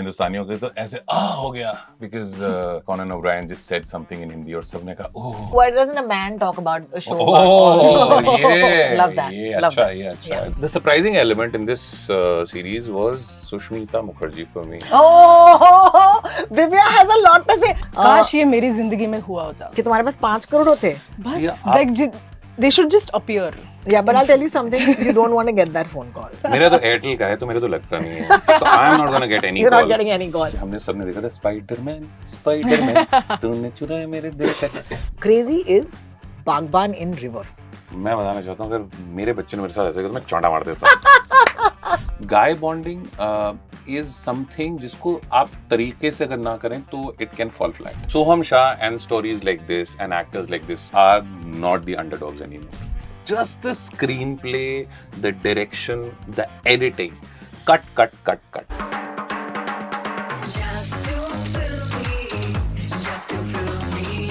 हिंदुस्तानियों के तो ऐसे हो गया because Conan O'Brien just said something in Hindi और सबने कहा oh. Why doesn't a man talk about a show about all these ये Love that. ये Love अच्छा that. ये अच्छा Yeah. The surprising element in this series was Sushmita Mukherjee for me. Oh, Divya has a lot to say. काश ये मेरी जिंदगी में हुआ होता कि तुम्हारे पास 5 करोड़ होते. बस Yeah, like they should just appear. Yeah, but I'll tell you something. You don't want to get that phone call. मेरा तो एयरटेल का है तो मेरे तो लगता नहीं है तो आई am not gonna get any You're call not getting any call. हमने सबने देखा था स्पाइडरमैन तूने चुराया मेरे दिल का Crazy is बागबान in reverse. मैं बताना चाहता हूँ अगर मेरे बच्चे ने मेरे साथ ऐसे किया तो मैं चौंटा मार देता हूँ गाय बॉन्डिंग इज समथिंग जिसको आप तरीके से अगर ना करें तो it can fall flat Soham Shah and stories like this and actors like this are not the underdogs anymore just the screenplay, the direction, the editing. Cut. Just to fill me, just to fill me.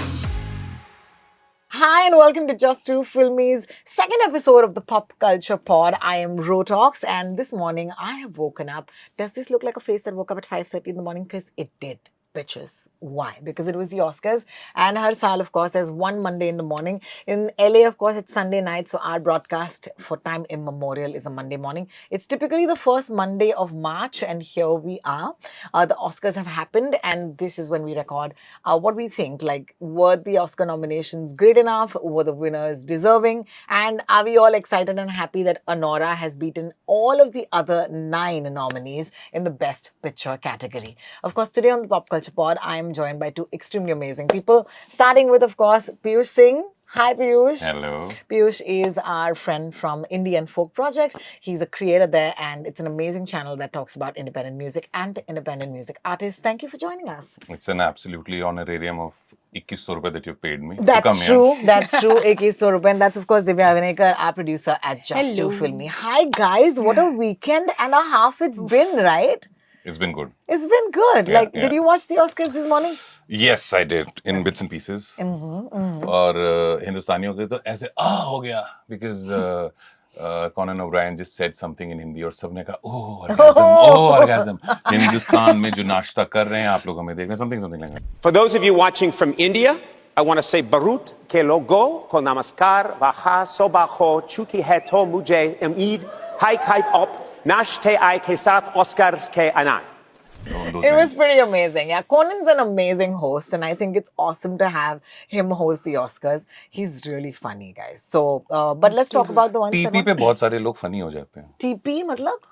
Hi and welcome to Just Two Filmies, second episode of the Pop Culture Pod. I am Rotox and this morning I have woken up. Does this look like a face that woke up at 5:30 in the morning? Because it did. Bitches. Why? Because it was the Oscars and her Saal, of course, there's one Monday in the morning. In LA, of course, it's Sunday night, so our broadcast for time immemorial is a Monday morning. It's typically the first Monday of March and here we are. The Oscars have happened and this is when we record what we think. Like, were the Oscar nominations great enough? Were the winners deserving? And are we all excited and happy that Anora has beaten all of the other 9 nominees in the Best Picture category? Of course, today on the Pop Culture Pod, I am joined by 2 extremely amazing people. Starting with, of course, Piyush Singh. Hi, Piyush. Hello. Piyush is our friend from Indian Folk Project. He's a creator there, and it's an amazing channel that talks about independent music and independent music artists. Thank you for joining us. It's an absolutely honorarium of 2100 rupees that you've paid me. to That's come true. Here. That's true. AK Sorup. And that's, of course, Divya Avinekar, our producer at Just Hello. To Filmy. Hi, guys. What a weekend and a half it's been, right? It's been good. It's been good. Yeah, Like, did yeah. you watch the Oscars this morning? Yes, I did in bits and pieces. और हिंदुस्तानियों के तो ऐसे हो गया because Conan O'Brien just said something in Hindi और सबने कहा orgasm. Hindustan में जो नाश्ता कर रहे हैं आप लोग हमें देख रहे हैं something like that. For those of you watching from India, I want to say Barut ke logo ko namaskar vaha sobaho chuti hai to mujhe umeed hai kai op nashte ai ke sath Oscars ke anand. Those It was lines. pretty amazing. Yeah, Conan's an amazing host, and I think it's awesome to have him host the Oscars. He's really funny, guys. So, but let's talk about the ones that TP पे won. बहुत सारे लोग funny हो जाते हैं. TP, matlab?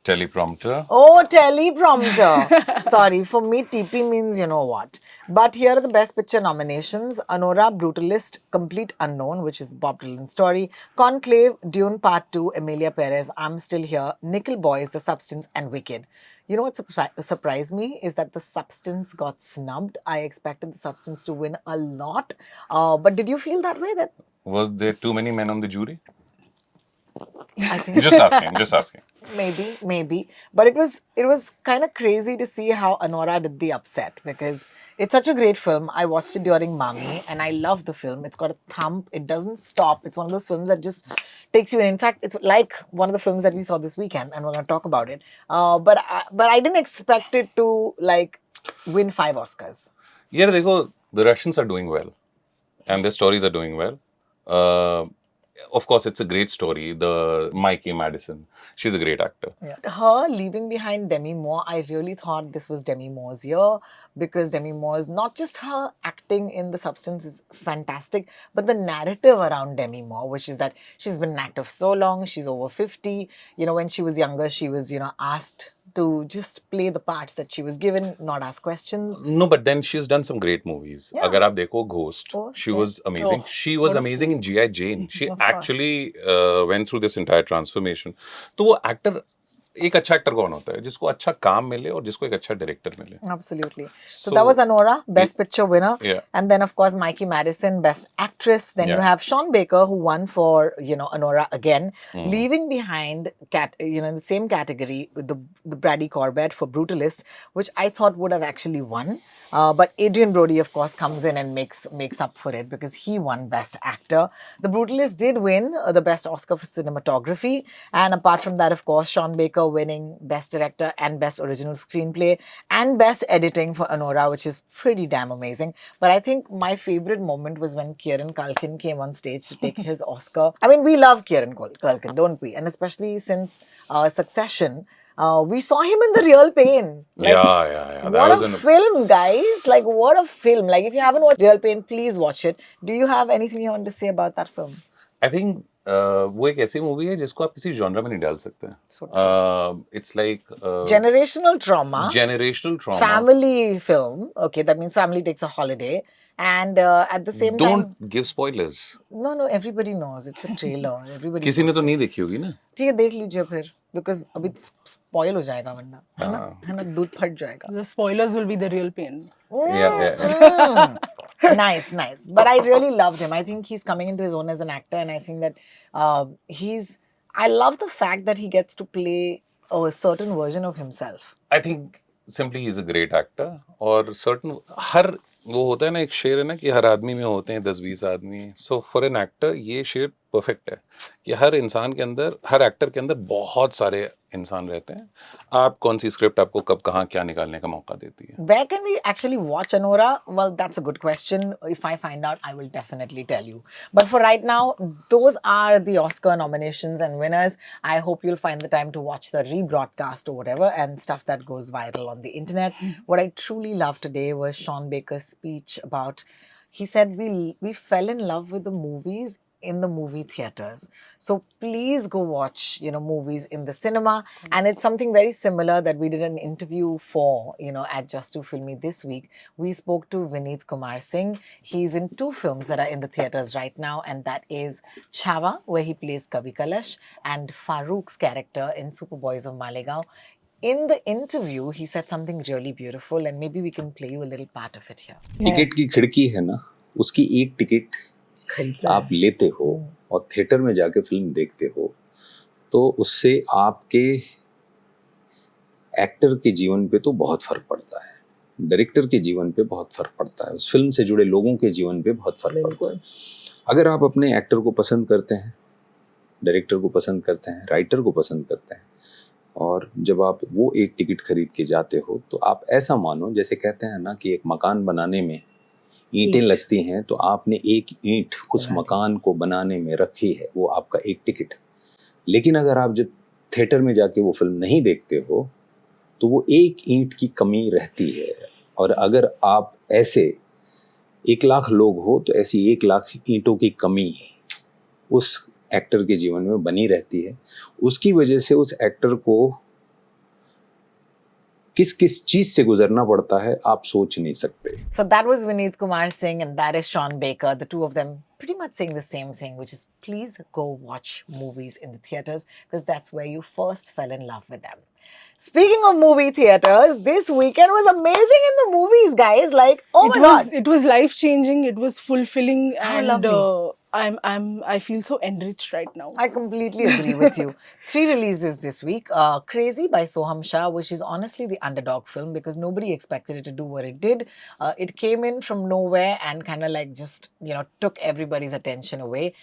Teleprompter. Oh, teleprompter. Sorry, for me, TP means you know what. But here are the Best Picture nominations. Anora, Brutalist, Complete Unknown, which is the Bob Dylan story. Conclave, Dune Part 2, Emilia Perez, I'm Still Here, Nickel Boys, The Substance, and Wicked. You know what surprised me is that The Substance got snubbed. I expected The Substance to win a lot. But did you feel that way? That Was there too many men on the jury? I think Just asking. Maybe. But it was kind of crazy to see how Anora did the upset because it's such a great film. I watched it during Mami and I love the film. It's got a thump. It doesn't stop. It's one of those films that just takes you in. In fact, it's like one of the films that we saw this weekend and we're going to talk about it. But I didn't expect it to like win 5 Oscars. यार देखो, the Russians are doing well and their stories are doing well. Of course, it's a great story. The Mikey Madison, she's a great actor. Yeah. Her leaving behind Demi Moore, I really thought this was Demi Moore's year because Demi Moore's not just her acting in The Substance is fantastic, but the narrative around Demi Moore, which is that she's been an actor for so long, she's over 50. You know, when she was younger, she was, asked to just play the parts that she was given, not ask questions. No, but then she's done some great movies. Yeah. अगर आप देखो Ghost, she yeah. was amazing. Oh, She was what a amazing in G.I. Jane. She Of course. actually went through this entire transformation. तो वो actor एक अच्छा actor कौन होता है जिसको अच्छा काम मिले और जिसको एक अच्छा डायरेक्टर मिले. Absolutely. So So- that was Anora, Best Picture winner. Yeah. And then, of course, Mikey Madison, Best Actress. Then you Yeah. have Sean Baker, who won for, Anora again. Leaving behind, in the same category, the Brady Corbett for Brutalist, which I thought would have actually won. But Adrian Brody, of course, comes in and makes up for it because he won Best Actor. The Brutalist did win the Best Oscar for Cinematography. And apart from that, of course, Sean Baker winning Best Director and Best Original Screenplay and Best Editing for Anora, which is pretty damn amazing. But I think my favorite moment was when Kieran Culkin came on stage to take his Oscar. I mean, we love Kieran Culkin, don't we? And especially since Succession, we saw him in The Real Pain. Like, yeah. That what was a film, guys! Like, what a film! Like, if you haven't watched Real Pain, please watch it. Do you have anything you want to say about that film? I think वो एक ऐसी movie है जिसको आप किसी genre में नहीं डाल सकते. So It's like Generational trauma. generational trauma. Family film. Okay, that means family takes a holiday. And at the same Don't time... give spoilers. No, everybody knows. It's a trailer. Everybody किसी ने knows तो it. नहीं देखी होगी ना. ठीक है, देख लीजिए फिर. Because अभी spoil हो जाएगा वरना. है ना? दूध फट जाएगा. The spoilers will be the real pain. Yeah. Nice. But I really loved him. I think he's coming into his own as an actor, and I think that I love the fact that he gets to play a certain version of himself. I think simply he's a great actor. और certain हर वो होता है ना, एक शेर है ना कि हर आदमी में होते हैं 10-20 आदमी. So for an actor ये शेर परफेक्ट है कि हर इंसान के अंदर, हर एक्टर के अंदर बहुत सारे इंसान रहते हैं. आप कौन सी स्क्रिप्ट आपको कब कहाँ क्या निकालने का मौका देती है. Where can we actually watch Anora? Well, that's a good question. If I find out, I will definitely tell you. But for right now, those are the Oscar nominations and winners. I hope you'll find the time to watch the rebroadcast or whatever and stuff that goes viral on the internet. What I truly loved today was Sean Baker's speech about, he said we fell in love with the movies in the movie theaters. So please go watch, movies in the cinema. And it's something very similar that we did an interview for, at Just to Film Me this week. We spoke to Vineet Kumar Singh. He's in 2 films that are in the theaters right now, and that is Chhaava, where he plays Kavi Kalash, and Farouk's character in Superboys of Malegaon. In the interview, he said something really beautiful, and maybe we can play you a little part of it here. Ticket की खिड़की है ना, उसकी एक ticket आप लेते हो और थिएटर में जाके फिल्म देखते हो, तो उससे आपके एक्टर के जीवन पे तो बहुत फर्क पड़ता है, डायरेक्टर के जीवन पे बहुत फर्क पड़ता है, उस फिल्म से जुड़े लोगों के जीवन पे बहुत फर्क पड़ता है. अगर आप अपने एक्टर को पसंद करते हैं, डायरेक्टर को पसंद करते हैं, राइटर को पसंद करते हैं, और जब आप वो एक टिकट खरीद के जाते हो, तो आप ऐसा मानो जैसे कहते हैं ना कि एक मकान बनाने में ईंटें लगती हैं, तो आपने एक ईंट उस मकान को बनाने में रखी है, वो आपका एक टिकट. लेकिन अगर आप जब थिएटर में जाके वो फिल्म नहीं देखते हो, तो वो एक ईंट की कमी रहती है. और अगर आप ऐसे 1 लाख लोग हो, तो ऐसी 1 लाख ईंटों की कमी उस एक्टर के जीवन में बनी रहती है. उसकी वजह से उस एक्टर को किस किस चीज से गुजरना पड़ता है, आप सोच नहीं सकते. So that was Vineet Kumar Singh and that is Sean Baker, the two of them pretty much saying the same thing, which is please go watch movies in the theaters because that's where you first fell in love with them. Speaking of movie theaters, this weekend was amazing in the movies, guys. Like, oh my God. It was life changing. It was fulfilling, How and lovely. I feel so enriched right now. I completely agree with you. 3 releases this week. Crazy by Soham Shah, which is honestly the underdog film because nobody expected it to do what it did. It came in from nowhere and kind of like just, took everybody's attention away.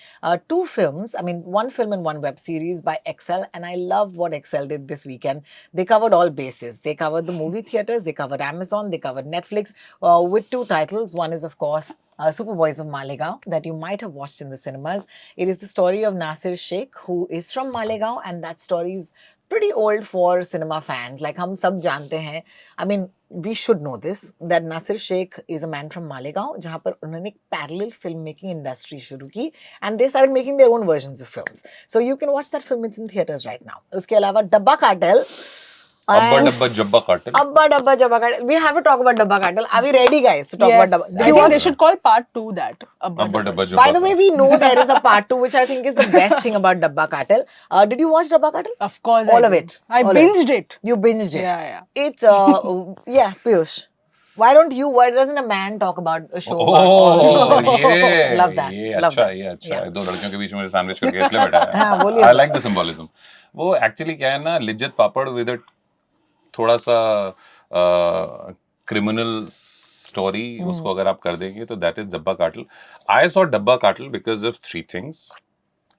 2 films, 1 film and 1 web series by Excel. And I love what Excel did this weekend. They covered all bases. They covered the movie theaters, they covered Amazon, they covered Netflix with 2 titles. One is, of course, Superboys of Malegaon that you might have watched in the cinemas. It is the story of Nasir Sheikh, who is from Malegaon, and that story is pretty old for cinema fans. Like, hum sab jante hain. We should know this, that Nasir Sheikh is a man from Malegaon, जहाँ पर उन्होंने एक parallel filmmaking industry शुरू की, and they started making their own versions of films. So you can watch that film. It's in theaters right now. उसके अलावा डब्बा cartel. Abba Dabba Jabba Cartel. Abba Dabba Jabba Cartel. We have to talk about Dabba Cartel. Are we ready, guys, to talk Yes, about Dabba? I think they should call part 2 that. Abba Dabba Jabba. By the way, we know there is a part 2, which I think is the best thing about Dabba Cartel. Did you watch Dabba Cartel? Of course, All I of did. it. I All of binged it. You binged it. Yeah. It's yeah, Piyush. Why doesn't a man talk about a show about all Oh, these? ये Love that. ये Love अच्छा that. ये अच्छा Yeah. है. 2 लड़कियों के बीच में sandwich करके इसलिए बैठा है. हाँ, बोलिए. I like the symbolism. वो एक्चुअली क्या है ना, लिज्जत पापड़ विद अ थोड़ा सा क्रिमिनल स्टोरी, उसको अगर आप कर देंगे तो दैट इज डब्बा कार्टेल. आई सॉ डब्बा cartel because of 3 things.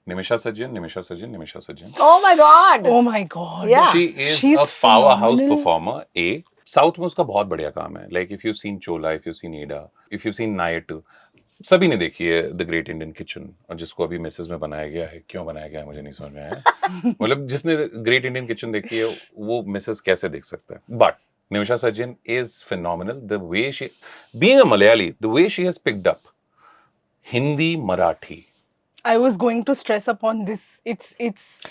Nimisha Sajjan, Nimisha Sajjan, Nimisha Sajjan. Oh my god. Oh my god. Yeah. She is She's a powerhouse phenomenal. performer. A. South में उसका बहुत बढ़िया काम है. Like if you've seen Chola, if you've seen Ida, if you've seen Night, सभी ने देखी है द ग्रेट इंडियन किचन, और जिसको अभी मिसेस में बनाया गया है. क्यों बनाया गया है मुझे नहीं समझ में आया. मतलब जिसने ग्रेट इंडियन किचन देखी है वो मिसेस कैसे देख सकता है. But Nimisha Sajjan is phenomenal. The way she, being a Malayali, the way she has picked up Hindi, Marathi. I was going to stress upon this. It's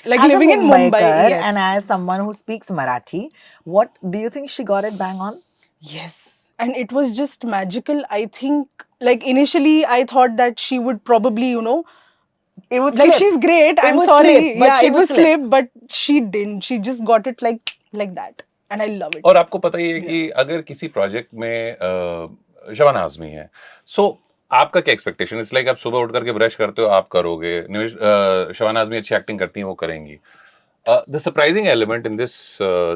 like As a living in Mumbai. Mumbaiker Yes. and as someone who speaks Marathi, what do you think she got it bang on? Yes. And it was just magical. I think, like, initially I thought that she would probably, It would like, slip. she's great. It I'm would sorry. slip, but Yeah, she it would was slip, but she didn't. She just got it like that. And I love it. और आपको पता ही है कि अगर किसी project में शबाना आजमी है, सो आपका क्या एक्सपेक्टेशन. इट्स लाइक आप सुबह उठ करके ब्रश करते हो, आप करोगे. शबाना आजमी अच्छी एक्टिंग करती हैं, वो करेंगी. The surprising element in this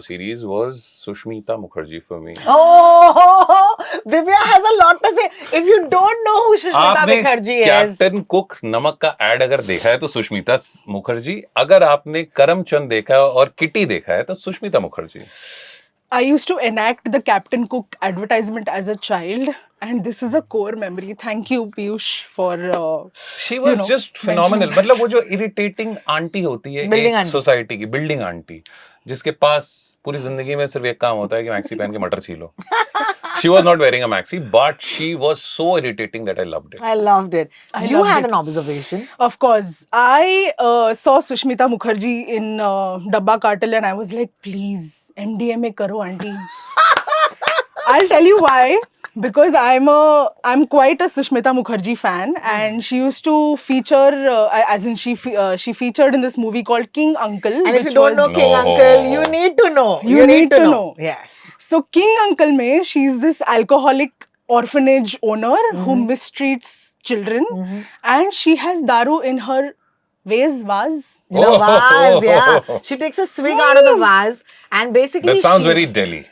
series was Sushmita Mukherjee for me. Oh, Divya has a lot to say. If you don't know who Sushmita आपने Mukherjee is, कैप्टन कुक नमक का एड अगर देखा है तो सुष्मिता मुखर्जी. अगर आपने करमचंद देखा है और किटी देखा है तो Sushmita Mukherjee. I used to enact the Captain Cook advertisement as a child, and this is a core memory. Thank you, Piyush, for. She was know, just phenomenal. मतलब वो जो इरिटेटिंग आंटी होती है Building एक aunty. सोसाइटी की, building aunty, जिसके पास पूरी जिंदगी में सिर्फ एक काम होता है कि मैक्सी पहन के मटर छीलो. She was not wearing a maxi, but she was so irritating that I loved it. I loved it. I You loved had it. an observation. Of course, I saw Sushmita Mukherjee in Dabba Cartel, and I was like, please, MDMA karo, auntie. I'll tell you why. Because I'm quite a Sushmita Mukherjee fan, and she used to feature, as in she featured in this movie called King Uncle, And if which you don't know was King No. Uncle, you need to know. You need to know. Yes. So King Uncle mein, she's this alcoholic orphanage owner who mistreats children, and she has daru in her vase. You know, vase, yeah. She takes a swig out of the vase and basically That sounds she's- very Delhi.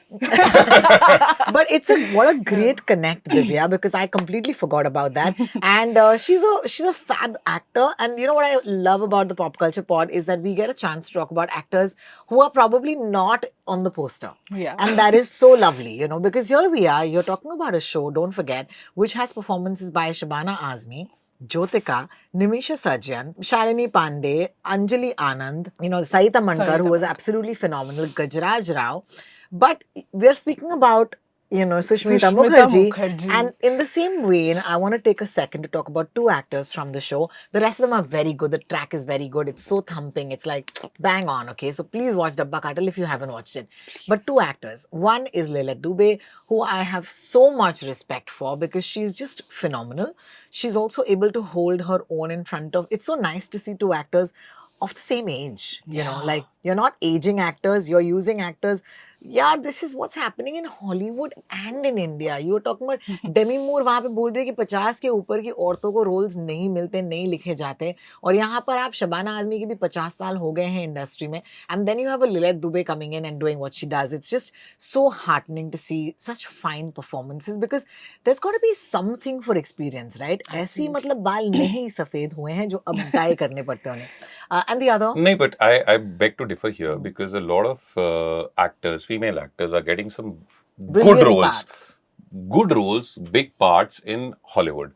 But what a great connect, Divya, because I completely forgot about that. And she's a fab actor. And you know what I love about the Pop Culture Pod is that we get a chance to talk about actors who are probably not on the poster. Yeah. And that is so lovely, because here we are, you're talking about a show, don't forget, which has performances by Shabana Azmi, Jyotika, Nimisha Sajjan, Shalini Pandey, Anjali Anand, Saita Mankar, who was absolutely phenomenal, Gajraj Rao. But we're speaking about, Sushmita Sushmita Mukherjee. Mukherjee. And in the same vein, I want to take a second to talk about two actors from the show. The rest of them are very good. The track is very good. It's so thumping. It's like bang on, okay? So please watch Dabba Cartel if you haven't watched it. But two actors. One is Lilette Dubey, who I have so much respect for because she's just phenomenal. She's also able to hold her own in front of... It's so nice to see two actors of the same age, like you're not aging actors, you're using actors. Yeah, this is what's happening in Hollywood and in India. You were talking about Demi Moore वहाँ पे बोल रही है कि 50 के ऊपर की औरतों को रोल्स नहीं मिलते, नहीं लिखे जाते, और यहाँ पर आप शबाना आजमी के भी 50 साल हो गए हैं इंडस्ट्री में, and then you have a Lilette Dubey coming in and doing what she does. It's just so heartening to see such fine performances because there's got to be something for experience, right? ऐसी मतलब बाल नहीं सफेद हुए हैं जो अब die करने पड़ते उन्हें. And the other? No, but I beg to differ here because a lot of actors, female actors, are getting some Brilliant good roles. parts. Good roles, big parts in Hollywood.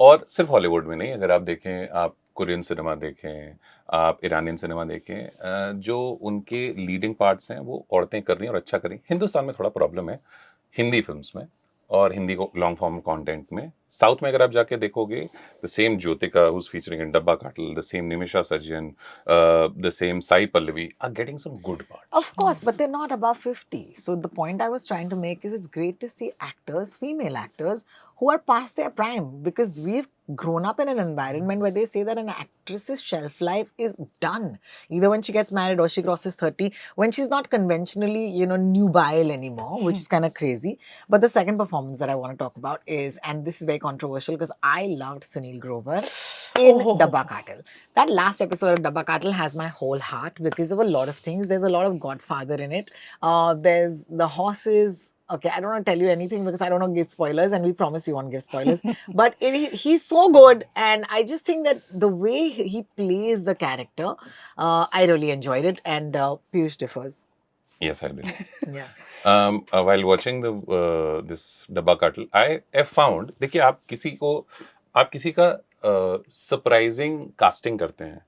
और सिर्फ Hollywood में नहीं, अगर आप देखें, आप Korean cinema देखें, आप ईरानियन सिनेमा देखें, जो उनके लीडिंग पार्ट्स हैं वो औरतें कर रही हैं और अच्छा कर रही हैं. हिंदुस्तान में थोड़ा प्रॉब्लम है हिंदी फिल्म्स में और हिंदी को लॉन्ग फॉर्म कंटेंट में. साउथ में अगर आप जाके देखोगे, the same Jyothika who's featuring in Dabba Cartel, the same Nimisha Sajjan, the same Sai Pallavi are getting some good parts. Of course, but they're not above 50. So the point I was trying to make is it's great to see actors, female actors, who are past their prime because we've grown up in an environment where they say that an actress's shelf life is done. Either when she gets married or she crosses 30, when she's not conventionally, nubile anymore, which is kind of crazy. But the second performance that I want to talk about is, and this is very very controversial because I loved Sunil Grover in Oh. Dabba Cartel. That last episode of Dabba Cartel has my whole heart because of a lot of things. There's a lot of Godfather in it. There's the horses. Okay, I don't want to tell you anything because I don't want to give spoilers, and we promise we won't give spoilers. But he's so good, and I just think that the way he plays the character, I really enjoyed it. And Piyush differs. Yes, I did. Yeah. While watching this Dabba Cartel, I found, देखिए आप किसी का surprising casting करते हैं,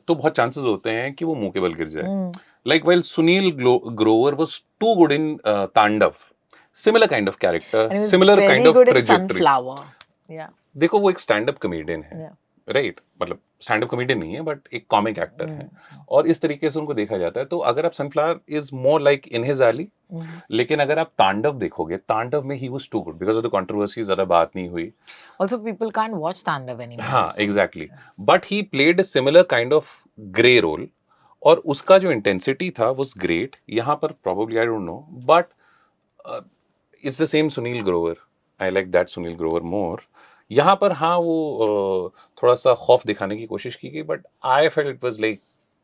तो बहुत chances होते हैं कि वो मुंह के बल गिर जाए. Like while Sunil Grover was too good in Tandav, similar kind of character, And he was similar very kind of good in trajectory. Sunflower. Yeah. देखो वो एक स्टैंड अप कॉमेडियन है, Yeah. राइट? मतलब स्टैंड अप कॉमेडियन नहीं है but एक comic actor है, और इस तरीके से उनको देखा जाता है. तो अगर आप sunflower is more like in his alley, लेकिन अगर आप तांडव देखोगे, तांडव में ही was too good because of the controversy, ज्यादा बात नहीं हुई. Also, people can't watch Tandav anymore. हाँ, so- exactly. But he played a similar kind of grey role, और उसका जो इंटेंसिटी था वाज ग्रेट. यहाँ पर probably I don't know, but it's the same Sunil Grover. I like that Sunil Grover more. यहाँ पर हाँ वो थोड़ा सा खौफ दिखाने की कोशिश की गई, but I felt it was like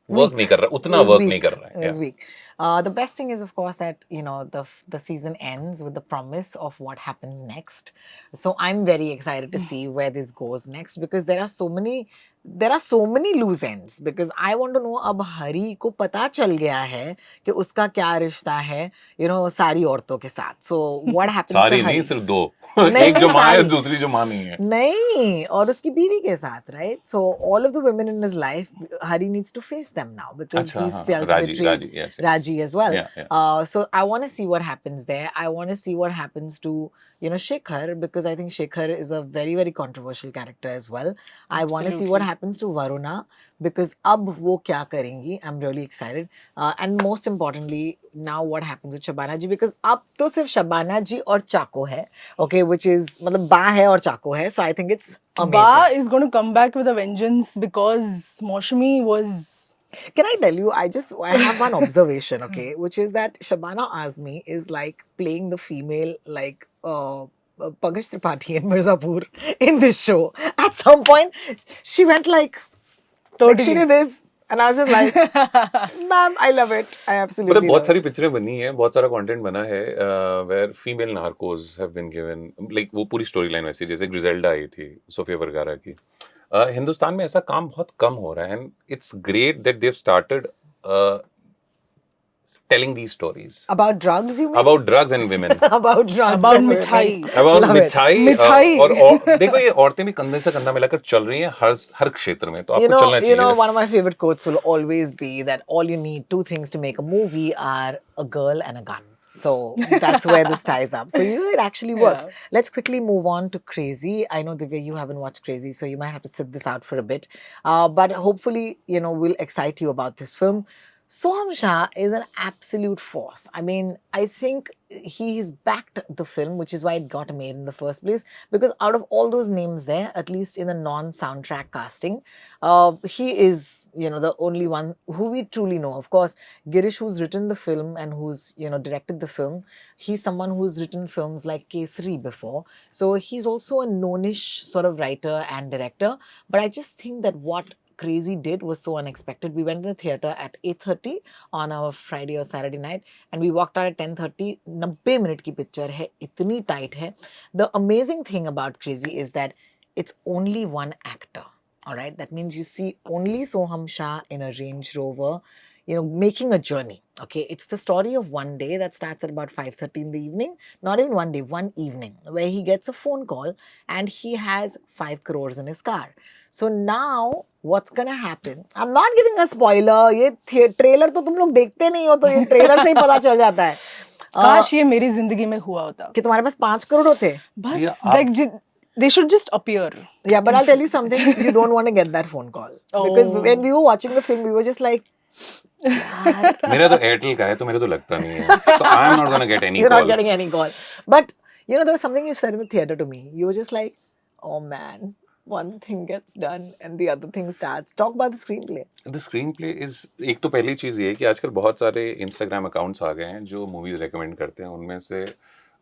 work Weak. नहीं कर रहा, उतना It was वर्क weak. नहीं कर रहा It है. was weak. The best thing is, of course, that the season ends with the promise of what happens next. So I'm very excited to see where this goes next because there are so many loose ends. Because I want to know, अब हरी को पता चल गया है कि उसका क्या रिश्ता है, सारी औरतों के साथ. So what happens सारी to नहीं, हरी? सिर्फ दो. नहीं, एक जो नहीं, माँ है, सारी. दूसरी जो माँ नहीं है. नहीं, और उसकी बीवी के साथ, right? So all of the women in his life, Hari needs to face them now because अच्छा, he's हाँ, felt Raji, betrayed. Raji, yes, yes. Raji as well. Yeah, yeah. So I want to see what happens there. I want to see what happens to Shekhar, because I think Shekhar is a very, very controversial character as well. I want to see what Absolutely. happens to Varuna because अब वो क्या करेंगी? I'm really excited. And most importantly, now what happens with Shabana ji, because अब तो सिर्फ Shabana ji और चाको है, okay, which is मतलब बा है और चाको है. So I think it's amazing. Ba is going to come back with a vengeance because Moshmi was. Can I tell you, I have one observation, okay, which is that Shabana Azmi is like playing the female, like, Pankaj Tripathi in Mirzapur in this show. At some point, she went like she did this, and I was just like, ma'am, I love it. I absolutely मतलब बहुत love सारी it. पिक्चरें बनी है, बहुत सारा content बना है where female narcos have been given, like वो पूरी स्टोरी लाइन वैसी जैसे ग्रिजेल्डा आई थी सोफिया वर्गारा की. हिंदुस्तान में ऐसा काम बहुत कम हो रहा है, and it's great that they have started telling these stories About drugs, you mean? About drugs and women, About drugs. About and women. मिठाई. About Love it. मिठाई. मिठाई. और देखो ये औरतें भी कंधे से कंधा मिलाकर चल रही हैं हर क्षेत्र में, तो You आपको know, चलना चाहिए. one of my favorite quotes will always be that all you need, two things to make a movie are a girl and a gun. So that's where this ties up. So it actually works. Let's quickly move on to Crazy. I know, Divya, you haven't watched Crazy, so you might have to sit this out for a bit. But hopefully, we'll excite you about this film. Soham Shah is an absolute force. I mean, I think he's backed the film, which is why it got made in the first place. Because out of all those names there, at least in the non-soundtrack casting, he is, the only one who we truly know. Of course, Girish, who's written the film and who's, directed the film, he's someone who's written films like Kesari before. So he's also a known-ish sort of writer and director. But I just think that what Crazy did was so unexpected. We went to the theater at 8:30 on our Friday or Saturday night, and we walked out at 10:30. 90 minute की picture है, इतनी tight है. The amazing thing about Crazy is that it's only one actor. All right, that means you see only Soham Shah in a Range Rover, making a journey. Okay, it's the story of one day that starts at about 5:30 in the evening. Not even one day, one evening, where he gets a phone call and he has 5 crores in his car. So now, what's gonna happen? I'm not giving a spoiler. ये trailer तो तुम लोग देखते नहीं हो, तो ये trailer से ही पता चल जाता है. काश ये मेरी जिंदगी में हुआ होता. कि तुम्हारे पास 5 करोड़ होते. बस Yeah, आप- like they should just appear. Yeah, but I'll tell you something. You don't want to get that phone call because Oh. when we were watching the film, we were just like, यार, मेरा तो Airtel का है, तो मेरे तो लगता नहीं है, तो आई am not gonna get any you're not call. getting any call. But there was something you said in the theater to me. You were just like, oh man, one thing gets done and the other thing starts. Talk about the screenplay. The screen play is, एक तो पहली चीज़ ये है कि आजकल बहुत सारे Instagram accounts आ गए हैं जो मूवीज़ रेकमेंड करते हैं. उनमें से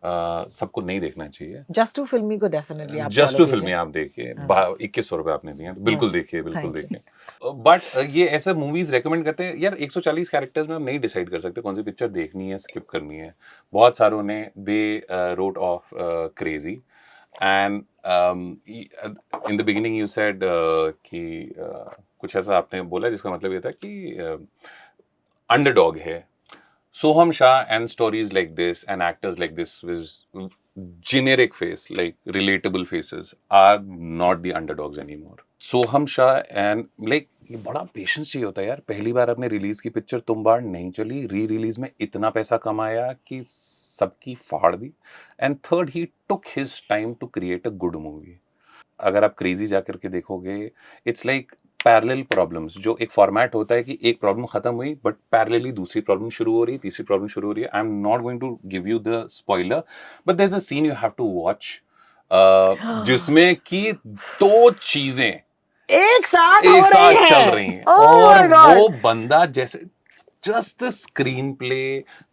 सबको नहीं देखना चाहिए। जस्ट टू फिल्मी को डेफिनेटली आप जस्ट टू follow फिल्मी कीजिए। आप देखिए, हाँ 2100 रुपए आपने दिए हैं, तो बिल्कुल हाँ जी, देखिए, बिल्कुल thank you. देखिए। बट ये ऐसे मूवीज रेकमेंड करते हैं यार, 140 कैरेक्टर्स में हम नहीं डिसाइड कर सकते कौन सी पिक्चर देखनी है, स्किप करनी है। बहुत सारों ने they wrote of crazy, and in the beginning you said कि कुछ ऐसा आपने बोला जिसका मतलब ये था कि अंडरडॉग है। Soham Shah and stories like this and actors like this with generic face, like relatable faces, are not the underdogs anymore. Soham Shah and like ये बड़ा पेशेंस चाहिए होता है यार। पहली बार आपने रिलीज की पिक्चर तुम बार नहीं चली, री रिलीज में इतना पैसा कमाया कि सबकी फाड़ दी। And third, he took his time to create a good movie. अगर आप क्रेजी जाकर के देखोगे, इट्स लाइक पैरेलल प्रॉब्लम्स, जो एक फॉर्मेट होता है कि एक प्रॉब्लम खत्म हुई बट पैरेलली दूसरी प्रॉब्लम शुरू हो रही है, तीसरी प्रॉब्लम शुरू हो रही है। I am not going to give you the spoiler, but there is a scene you have to watch जिसमें कि दो चीजें एक साथ हो एक साथ रही चल है। रही हैं, Oh और my God. वो बंदा जैसे just the screen play,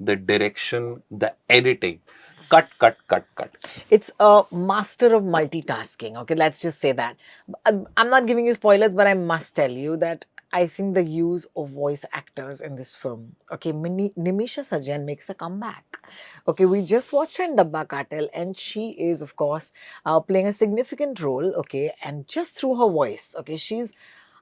the direction, the editing, cut cut cut cut. It's a master of multitasking. Okay, let's just say that. I'm not giving you spoilers, but I must tell you that I think the use of voice actors in this film. Okay, Nimisha Sajjan makes a comeback. Okay, we just watched her in Dabba Cartel, and she is, of course, playing a significant role. Okay, and just through her voice. Okay, she's.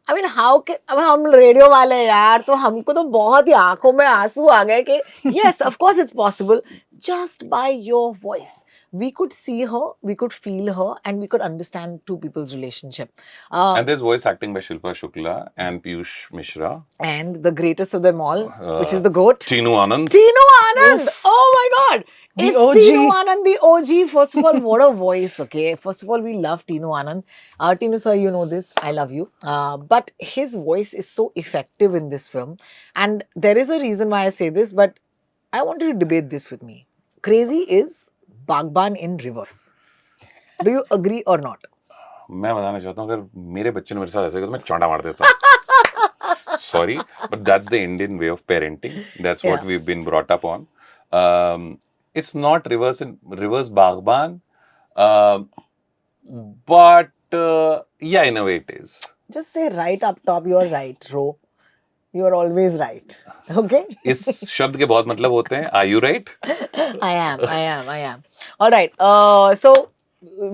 I mean, how can, अब हम radio वाले हैं यार, तो हमको तो बहुत ही आंखों में आंसू आ गए कि yes, of course it's possible. Just by your voice, we could see her, we could feel her, and we could understand two people's relationship. And there's voice acting by Shilpa Shukla and Piyush Mishra. And the greatest of them all, which is the Uh, GOAT, Tinu Anand. Tinu Anand. Oh my God. The It's OG. Tinu Anand, the OG. First of all, what a voice, okay? First of all, we love Tinu Anand. Tinu sir, you know this. I love you. But his voice is so effective in this film. And there is a reason why I say this, but I want you to debate this with me. Crazy is Bagban in reverse. Do you agree or not? मैं बताना चाहता हूँ, अगर मेरे बच्चे ने मेरे साथ ऐसे किया तो मैं चौंटा मार देता हूँ। Sorry, but that's the Indian way of parenting. That's what Yeah. we've been brought up on. It's not reverse Bagban, but yeah, in a way it is. Just say right up top, you're right, Ro. You're always right. Okay? इस शब्द के बहुत मतलब होते हैं। Are you right? I am. All right. So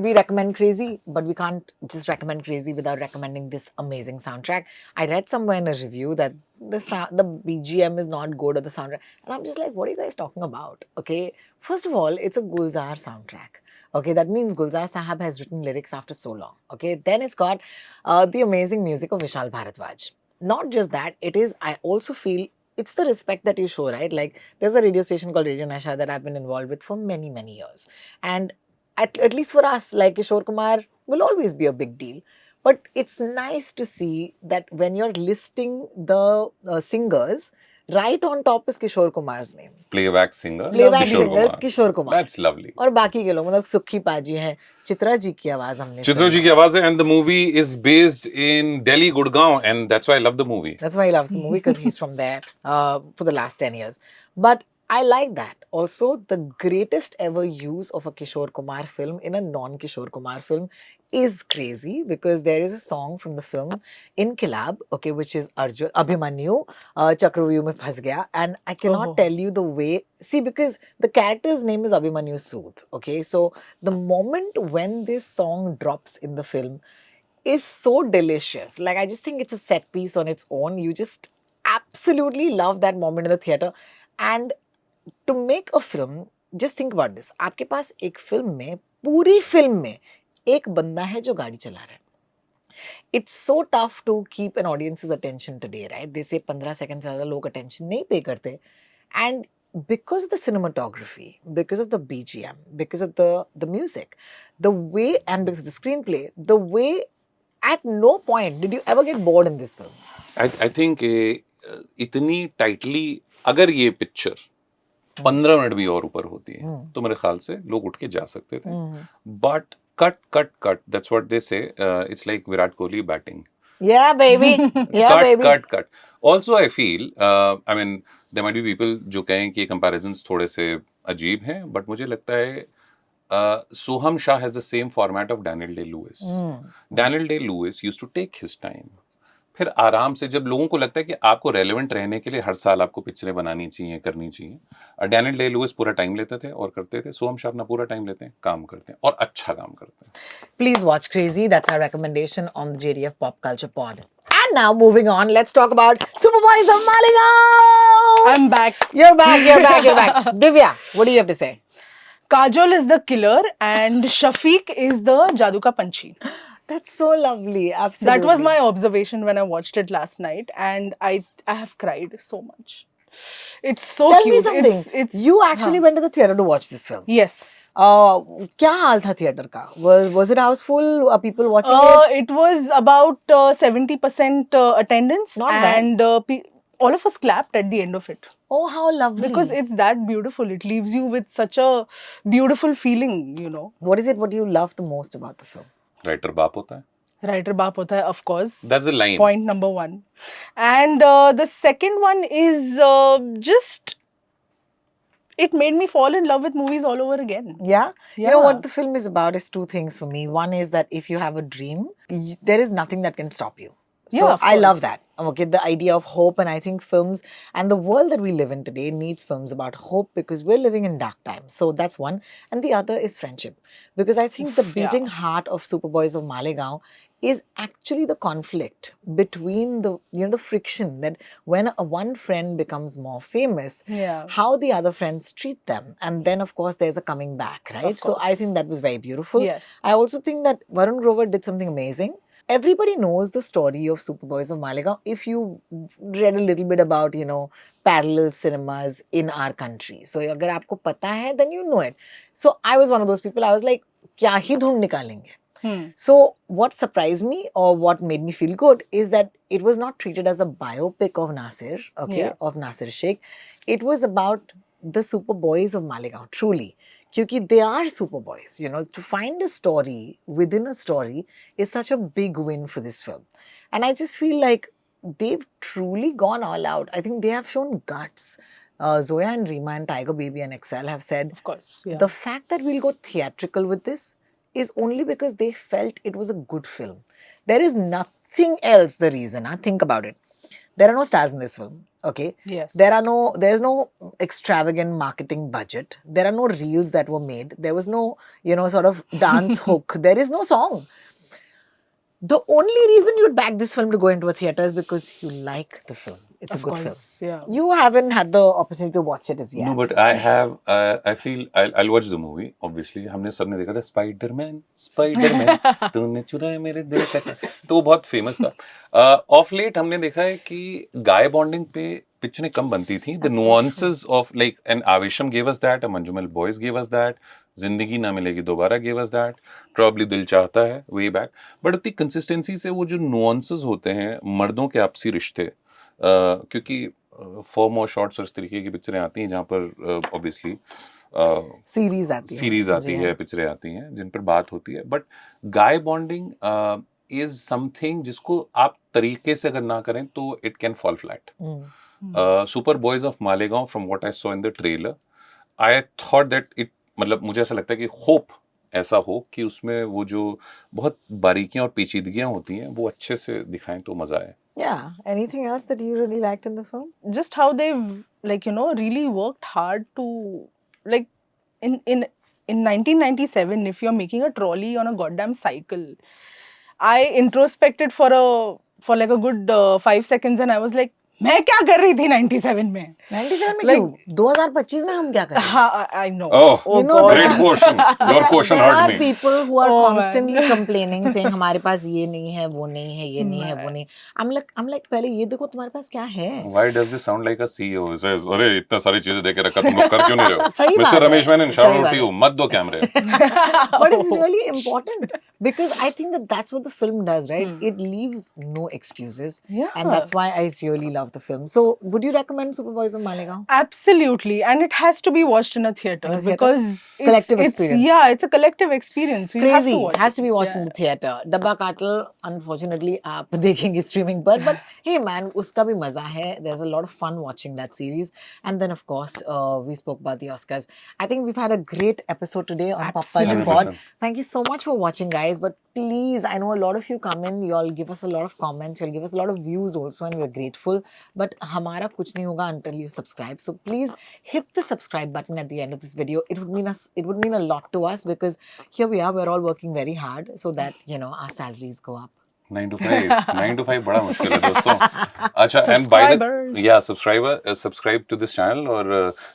we recommend Crazy, but we can't just recommend Crazy without recommending this amazing soundtrack. I read somewhere in a review that the BGM is not good or the soundtrack, and I'm just like, what are you guys talking about? Okay, first of all, it's a Gulzar soundtrack. Okay, that means Gulzar Sahab has written lyrics after so long. Okay, then it's got the amazing music of Vishal Bharadwaj. Not just that, it is, I also feel it's the respect that you show, right? Like, there's a radio station called Radio Nasha that I've been involved with for many, many years. And at least for us, like Kishore Kumar will always be a big deal. But it's nice to see that when you're listing the singers, right on top is Kishore Kumar's name. Playback singer, Playback Kishore singer, Kumar. Kishore Kumar. That's lovely. और बाकी के लोग मतलब सुखी पाजी हैं, चित्रा जी की आवाज हमने चित्रा सुनी जी की है. आवाज है, and the movie is based in Delhi, Gurgaon, and that's why I love the movie. That's why he loves the movie, because he's from there for the last 10 years. But I like that. Also, the greatest ever use of a Kishore Kumar film in a non-Kishore Kumar film is Crazy, because there is a song from the film Inkilab, okay, which is Arjun, Abhimanyu, Chakravyuh mein phas gaya. And I cannot Oh. tell you the way, see, because the character's name is Abhimanyu Sood, okay? So the moment when this song drops in the film is so delicious. Like, I just think it's a set piece on its own. You just absolutely love that moment in the theater. And to make a film, just think about this. आपके पास एक film में, पूरी film में एक बंदा है जो गाड़ी चला रहा है. It's so tough to keep an audience's attention today, right? They say 15 seconds से ज़्यादा लोग attention नहीं pay करते. And because of the cinematography, because of the BGM, because of the music, the way, and because of the screenplay, the way, at no point did you ever get bored in this film. I think इतनी tightly अगर ये picture 15 minute भी और ऊपर होती है तो मेरे ख्याल से लोग उठ के जा सकते थे. But cut that's what they say. It's like Virat Kohli batting. Yeah, baby. Yeah, cut, baby. cut. Also, I feel, I mean, there might be people जो कहें कि comparisons थोड़े से अजीब हैं, but मुझे लगता है Soham Shah has the same format of Daniel Day-Lewis. Daniel Day-Lewis used to take his time. फिर आराम से जब लोगों को लगता है कि आपको रेलेवेंट रहने के लिए हर साल आपको पिक्चरें बनानी चाहिए, करनी चाहिए, डैनियल डे लुइस पूरा टाइम लेते थे और करते थे। सोहम शाह अपना पूरा टाइम लेते हैं, काम करते हैं और अच्छा काम करते हैं। Please watch Crazy. That's our recommendation on the JDF Pop Culture Pod. And now moving on, let's talk about Superboys of Maligaon. I'm back. You're back. You're back. You're back. Divya, what do you have to say? Kajol is the killer and Shafiq is the Jadoo Ka Panchi. That's so lovely. Absolutely. That was my observation when I watched it last night, and I have cried so much. It's so Tell cute. me something. It's You actually went to the theater to watch this film. Yes. क्या हाल था theatre का? Was it houseful? Are people watching it? It was about 70% attendance, Not bad. and all of us clapped at the end of it Oh, how lovely. because it's that beautiful. It leaves you with such a beautiful feeling, you know. What is it? What do you love the most about the film? Writer बाप होता है। Writer baap hota hai, of course. That's the line. Point number one. And the second one is just, it made me fall in love with movies all over again. Yeah? You know Yeah. what the film is about is two things for me. One is that if you have a dream, there is nothing that can stop you. So Yeah, of I love course. that. Okay, the idea of hope, and I think films and the world that we live in today needs films about hope because we're living in dark times. So that's one. And the other is friendship. Because I think the beating heart of Superboys of Malegaon is actually the conflict between the friction that when one friend becomes more famous, Yeah. how the other friends treat them. And then of course there's a coming back, right? So I think that was very beautiful. Yes. I also think that Varun Grover did something amazing. Everybody knows the story of Superboys of Malegaon if you read a little bit about, parallel cinemas in our country. So, agar aapko pata hai, then you know it. So, I was one of those people, I was like, kya hi dhund nikalenge? So, what surprised me or what made me feel good is that it was not treated as a biopic of Nasir, Yeah. of Nasir Sheikh. It was about the Superboys of Malegaon, truly. Because they are superboys, to find a story within a story is such a big win for this film. And I just feel like they've truly gone all out. I think they have shown guts. Zoya and Reema and Tiger Baby and Excel have said, Of course. Yeah. the fact that we'll go theatrical with this is only because they felt it was a good film. There is nothing else the reason. Think about it. There are no stars in this film, okay? Yes. There's no extravagant marketing budget. There are no reels that were made. There was no, sort of dance hook. There is no song. The only reason you'd back this film to go into a theater is because you like the film. It's Of a good course, film. yeah. You haven't had the opportunity to watch it as yet. No, but I have. I feel I'll watch the movie. Obviously, हमने सबने देखा था Spiderman तूने चुराया मेरे दिल का चैन। तो वो बहुत फेमस था। ऑफ लेट हमने देखा है कि गाय बॉन्डिंग पे पिक्चरें कम बनती थी। The nuances of like an Avisham gave us that, a Manjumal Boys gave us that, जिंदगी ना मिलेगी दोबारा gave us that, probably दिल चाहता है way back. But उतनी कंसिस्टेंसी से वो जो nuances होते हैं मर्दों के आपसी रिश्ते, क्योंकि फॉर्म और शॉर्ट्स और इस तरीके की पिक्चरें आती हैं जहाँ पर ऑब्वियसली सीरीज आती है। सीरीज आती जी है, हाँ। पिक्चरें आती हैं जिन पर बात होती है, but guy bonding is something जिसको आप तरीके से अगर ना करें तो it can fall flat. Super boys of Malegaon, from what I saw in the trailer, I thought that it, मतलब मुझे ऐसा लगता है कि होप ऐसा हो कि उसमें वो जो बहुत बारीकियां और पेचीदगियां होती हैं वो अच्छे से दिखाएं तो मजा आए। Yeah. Anything else that you really liked in the film? Just how they've really worked hard to, like, in 1997, if you're making a trolley on a goddamn cycle, I introspected for like a good 5 seconds and I was like, मैं क्या कर रही थी 97 में? 97 में Like- क्यों? 2025 में हम क्या कर रहे हैं? हाँ, I know. Oh, Oh, know God. great question. Your question there hurt are me. people who are Oh, man. constantly complaining, saying हमारे पास ये नहीं है, वो नहीं है, ये नहीं है, वो नहीं। I'm like पहले ये देखो तुम्हारे पास क्या है? Why does this sound like a CEO who says, अरे इतना सारी चीजें दे के रखा, तुम लोग कर क्यों नहीं रहे हो? सही बात Mr. है, रमेश मैनन, सही shout out बात to है। you, मत दो कैमरे। But it's really important Because I think that that's what the film does, right? Hmm. It leaves no excuses. Yeah. And that's why I really love the film. So, would you recommend Superboys of Malegaon? Absolutely, and it has to be watched in a theater, In a theater? because Collective it's experience. yeah, it's a collective experience. So you have Crazy. to watch Has to be watched Yeah. in the theater. Dabba Katal, unfortunately, आप देखेंगे streaming पर. But hey man, उसका भी मजा है. There's a lot of fun watching that series. And then of course, we spoke about the Oscars. I think we've had a great episode today on Pop Culture Absolutely. Pod. 100%. Thank you so much for watching, guys. But please, I know a lot of you come in. You all give us a lot of comments. You'll give us a lot of views also, and we're grateful. But हमारा कुछ नहीं होगा until you subscribe. So please hit the subscribe button at the end of this video. It would mean a lot to us, because here we are. We're all working very hard so that our salaries go up. 9 to 5 9 to 5 बड़ा मुश्किल है दोस्तों. अच्छा, and by the Subscribers. subscribe to this channel. और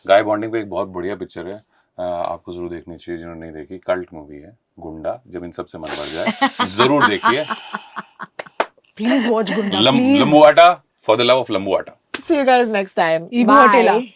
गाय bonding पे एक बहुत बढ़िया पिक्चर है, आपको जरूर देखनी चाहिए जिन्होंने नहीं देखी. कल्ट मूवी है गुंडा, जब इन सब से मन भर जाए जरूर देखिए. Please watch Gunda. Lambuata, for the love of Lambuata. See you guys next time. Ibu Bye. Hotela.